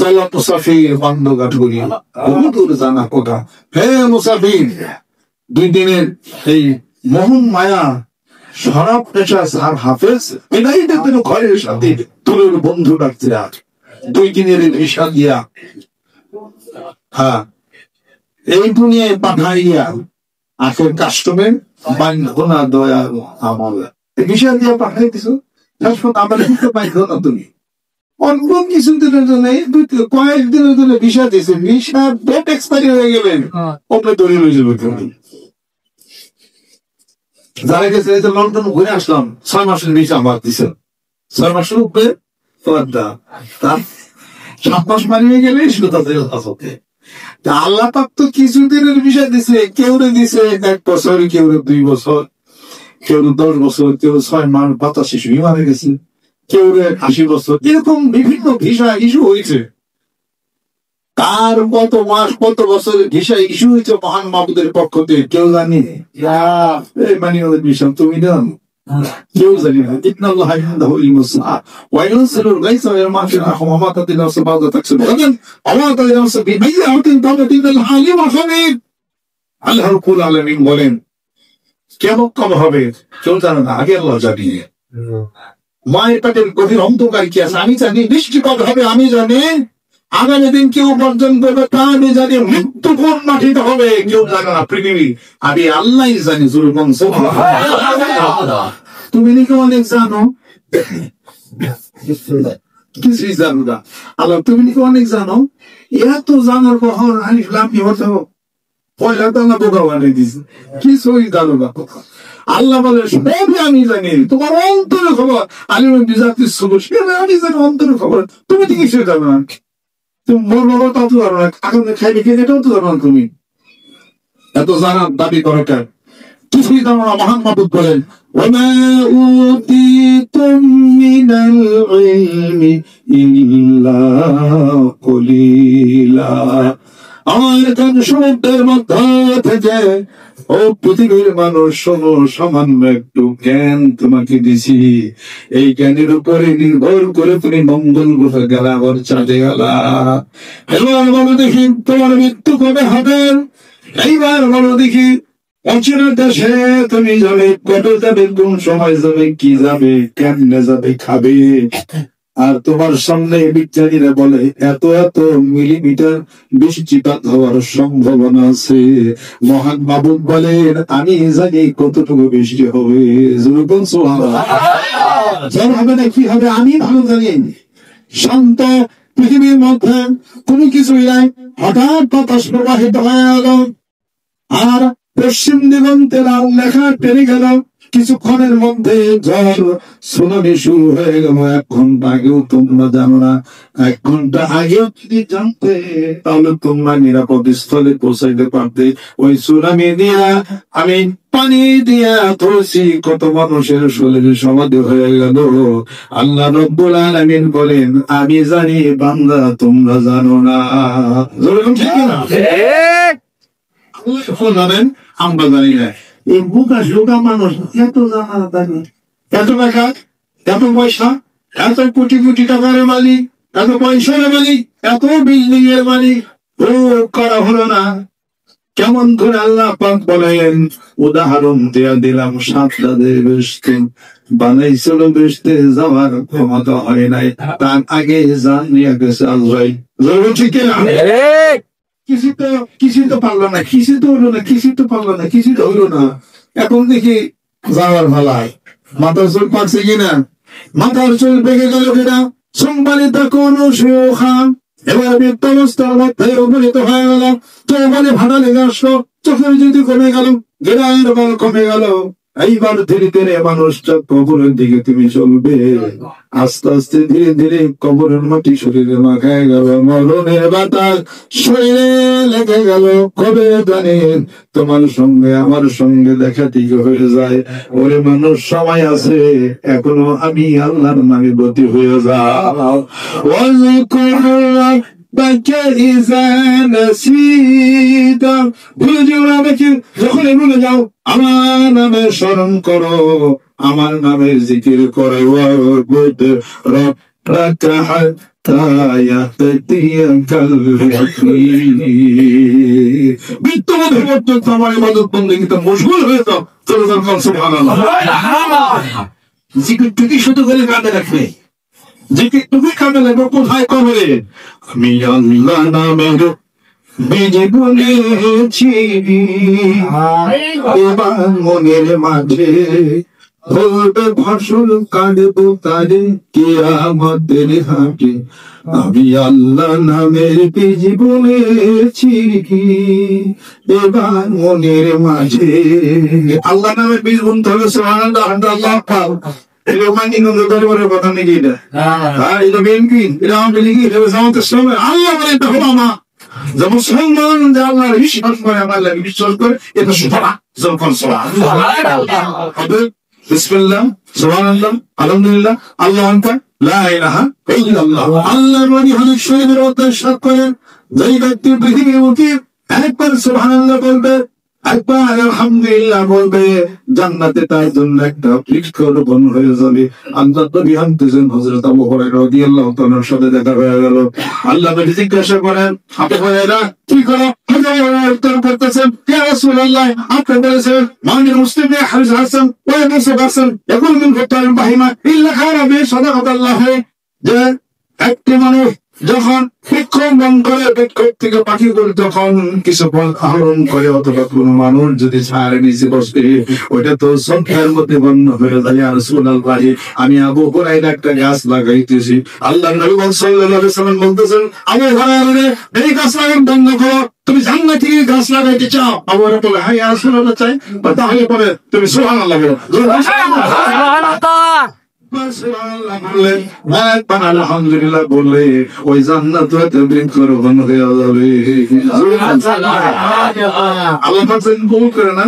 চলো মুসাফির বান্ধঘাট করি, বহুদূর জানা কথা। হে মুসাফির, 2 দিনের এই মোহন মায়া শরাব নেশা আর হাফেজ এটাই দেখবেন ঘরের সাথে তোর বন্ধু ডাকছে। আর 2 দিনের ভিসা দিয়া হ্যাঁ এই দুনিয়ায় পাঠাইয়া আখের কাস্টমে বান্ধব না দয়া আমল ভিসা দিয়া পাঠাই দিছো, আমার বান্ধব না তুমি অল্প কিছুদিনের জন্য কয়েকদিনের জন্য ভিসা দিয়েছে, ভিসা ডেট এক্সপায়ারি হয়ে গেলেন ওপরে ধরে লয়ে যাবে। যারা গেছে লন্ডন ঘুরে আসলাম 6 মাসের ভিসা আমার দিছে, 6 মাসের উপরে তার 7 মাস মারিয়ে গেলে শুধু তাদের হাজতে। আল্লাহ পাক তো কিছুদিনের ভিসা দিছে, কেউ দিছে 1 বছর, কেউ 2 বছর, কেউ 10 বছর, কেউ 6 মাস 85 শিশু মারা গেছে, কেউ 80 বছর, এরকম বিভিন্ন ভিসা ইস্যু হয়েছে। কার কত মাস কত বছরের ভিসা ইস্যু হয়েছে মহান মাবুদের পক্ষ থেকে কেউ জানি মানে ওদের বিষয় তুমি দেন কেউ জানি না। আল্লাহ রাব্বুল আলামিন বলেন কেমন কবে হবে কেউ জানে না, আগে আল্লাহ জানিয়ে। মায়ের পেটের গভীর অন্ধকার কি আছে আমি জানি, বৃষ্টি কবে হবে আমি জানি, আগামী দিন কেউ উপার্জন করবে তা আমি জানি, মৃত্যু কোন মাটিতে হবে কেউ জানে না, পৃথিবী আমি আল্লাহ জানি। তুমি নাকি অনেক জানো, কিছুই জানো না। আল্লাহ তুমি নাকি অনেক জানো, এত জানার বহর আলিফলাম কি হতো পয়লা তো না বোকা বানিয়ে দিছে, কিছুই জানো না। আল্লাহ বলে সবই আমি জানি, তোমার অন্তরের খবর আলিমের বিজাতির ছিল সেটা আমি জানি, অন্তরের খবর তুমি তো কিছু জানো না। তুমি মোর বাবা তাও তো জানো না, এখন খাইবে খেয়ে এটাও তো জানো না। তুমি এত জানার দাবি করো কেন? কিছুই জানো না। মহান মাবুদ বলেন ওয়ামা উতিতুম মিনাল ইলমি ইল্লা কলিলা। আমার কান সমুদ্রের মধ্যে থেকে ও পৃথিবীর মানুষ শোনো, সামান্য একটু জ্ঞান তোমাকে দিছি, এই জ্ঞানের উপরে নির্ভর করে তুমি মঙ্গল গ্রহে গেলা, আবার চাঁদে গেলা। এবার বলো দেখি তোমার মৃত্যু কবে হবে? এইবার বলো দেখি অচেনা দেশে তুমি যাবে, কবে যাবে, কোন সময় যাবে, কি যাবে, কেমনে যাবে, খাবে। আর তোমার সামনে বিজ্ঞানীরা বলে এত এত মিলিমিটার বৃষ্টিপাত হওয়ার সম্ভাবনা আছে। মহান মাবুদ বলেন আমি জানি কতটুকু বৃষ্টি হবে, হবে না কি হবে আমি ভালো জানি। শান্ত পৃথিবীর মধ্যে কোনো কিছুই নাই, হঠাৎ বাতাস প্রবাহিত হয়ে গেল আর পশ্চিম দিগন্তের আল লেখা টেনে গেল, কিছুক্ষণের মধ্যে ঝড় সুনামি শুরু হয়ে গেল। 1 ঘন্টা আগেও তোমরা জানো না, 1 ঘন্টা আগেও যদি জানতে তাহলে তোমরা নিরাপদ স্থলে পৌঁছাইতে পারতে। ওই সুনামি দিয়া আমি পানি দিয়া ধরছি, কত মানুষের শরীরে সমাধি হয়ে গেল। আল্লাহ রাব্বুল আলামিন বলেন আমি জানি বান্দা তোমরা জানো না। ঠিক না? জানেন আমরা জানি না। এই বোকা শোকা মানুষ এত জানা জানি, এত টাকা, এত পয়সা, এত কোটি কোটি টাকার মালিক, এত পয়সার মালিক, এত বিল্ডিং এর মালিক, ও করা হলো না। কেমন করে আল্লাহ পাক বলেন উদাহরণ দেয়া দিলাম, সাতটাদের বেশতে বানাইছিল, বেশতে যাওয়ার ক্ষমতা হয় নাই, তার আগে জান নিয়ে গেছে আল্লাহ। ঠিক না? কিছু তো পারলো না, কিছু তো হলো না, কিছু তো পারলো না, কিছু তো হলো না। এখন দেখি যাওয়ার ভালাই মাথার চুল পাকছে কিনা, মাথার চুল পেকে গেল কিনা, সম্মানিত কোন খান এবার বিত্তবস্থার মধ্যে উপনীত হয়ে গেল। তো বলে ভাড়া লেগে আসলো, চোখের যদি কমে গেল, গেরার বল কমে গেল। এইবার ধীরে ধীরে মানুষটা কবরের দিকে তুমি চলবে, আস্তে আস্তে ধীরে ধীরে কবরের মাটি শরীরে মাখায় গেল, মরণের বাতাস শরীরে লেগে গেল। কবে জানেন তোমার সঙ্গে আমার সঙ্গে দেখা ঠিক হয়ে যায়। ওরে মানুষ সময় আছে, এখনো আমি আল্লাহর নামে ব্রতী হয়ে যাও। ভুলে যেও না আমাকে, যখন ভুলে যাও আমার নামে স্মরণ করো, আমার নামে জিকির করো। মৃত্যুবোধের পর্যন্ত আমার ইবাদত বন্দেগীতে মশগুল হয়ে যাও। চলো যখন সুবহানাল্লাহ জিকিরটুকি শুধু করে কাঁদে রাখবে, জিকিরটুকি কাঁদে রাখবে কোথায় করবে? আমি আল্লাহ নামের বেজে বলেছি এবার মনের মাঝে ধরবে ফসল কাটবো তারে কিয়ামতের হাটে। আমি আল্লাহ নামের বীজ বলেছি এবার মনের মাঝে। আল্লাহ নামের বীজ বুনতে হবে। সুবহানাল্লাহ আল্লাহ পাক এটা মানি নজর দরবারের কথা নাকি? এটা হ্যাঁ, এটা বিএনপি, এটা আওয়ামী লীগ, এটা জামাতের সময় আল্লাহ বলে এটা হলো না। যে মুসলমান যে আল্লাহর বিশ্বাস করে, আল্লাহ বিশ্বাস করে, এটা সুতরাং যখন সুবহানাল্লাহ বিসমিল্লাহ সুবহানাল্লাহ আলহামদুলিল্লাহ আল্লাহু আকবার লা ইলাহা ইল্লাল্লাহ। আল্লাহর নবী হাদিস শরীফের মধ্যে ইরশাদ করেন, যেই ব্যক্তি পৃথিবীর বুকে একবার সুবহানাল্লাহ বলবে, একবার আলহামদুলিল্লাহ বলবে, জান্নাতে তার জন্য একটা বৃক্ষরোপণ হয়ে যাবে। আল্লাহ নবী হাদিসেন হযরত আবু হুরায়রা রাদিয়াল্লাহু তাআলার সাথে দেখা হয়ে গেল। আল্লাহ নবী জিজ্ঞাসা করেন, আবু হুরায়রা কি করো? উত্তর করতেছেন, ইয়া রাসূলুল্লাহ, আপনি বলেছেন মানিল মুসলিম হারিস হাসান ওয়া মুসা হাসান ইয়াকুল মিন ফাতাল বাহিমা ইল্লা খারা বি সাদাকাতাল্লাহ। যে একটি মানুষ যখন বিক্ষোভন করে, বিক্ষোভ থেকে পাখি করে যখন কিছু ফল আহরণ করে, অথবা কোন মানুষ যদি ছাড়ে নিচে বসে, ওইটা তো সংখ্যার মধ্যে গণ্য হয়ে যায়। ইয়া রাসূলুল্লাহ, আমি আবু হুরায়রা একটা গাছ লাগাইতেছি। আল্লাহর নবী সাল্লাল্লাহু আলাইহি ওয়াসাল্লাম বলতেছেন, আবু হুরায়রা এই গাছ লাগানো বন্ধ করো, তুমি জান্নাত থেকে গাছ লাগাইতে চাও? আবু হুরায়রা বলে, হ্যাঁ ইয়া রাসূলুল্লাহ চাই। তাহলে পরে তুমি সুবহানাল্লাহ বলো। আলহামদুলিল্লাহ বললে ওই জান্নাত বৃক্ষরোপণ হয়ে যাবে। আল্লাহ কবুল করে না,